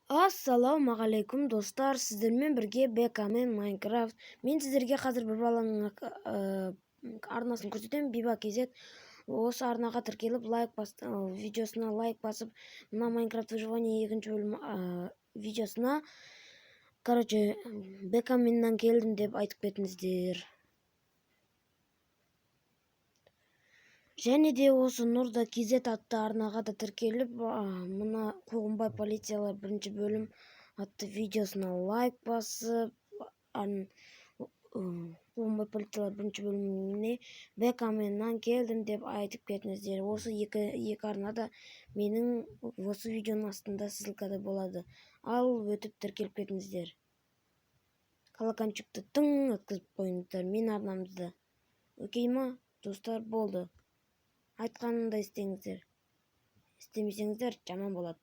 Ассаламу алейкум достар, сіздермен бірге Бека мен Майнкрафт. Мен сіздерге қазір бір баланың арнасын көрсетемін, Биба KZ. Осы арнаға тіркеліп, видеосына лайк басып, мына Майнкрафт выживание 2-ші бөлім видеосына, Бека менен келдім деп айтып кетіңіздер. Және де осы Нұрда KZ атты арнаға да тіркеліп, мына Қуғынбай полициялар 1-ші бөлім атты видеосына лайк басып, Қуғынбай полициялар 1-ші бөліміне Бека менен келдім деп айтып кетіңіздер. Осы екі арнада менің осы видеоның астында ссылкада болады. Ал өтіп тіркеліп кетіңіздер. Колокольчикті тың өткізіп қойыңыздар мен арнамызда. Окей ма? Достар, болды. Айтқанымда істеңіздер. Істемесеңіздер жаман болады.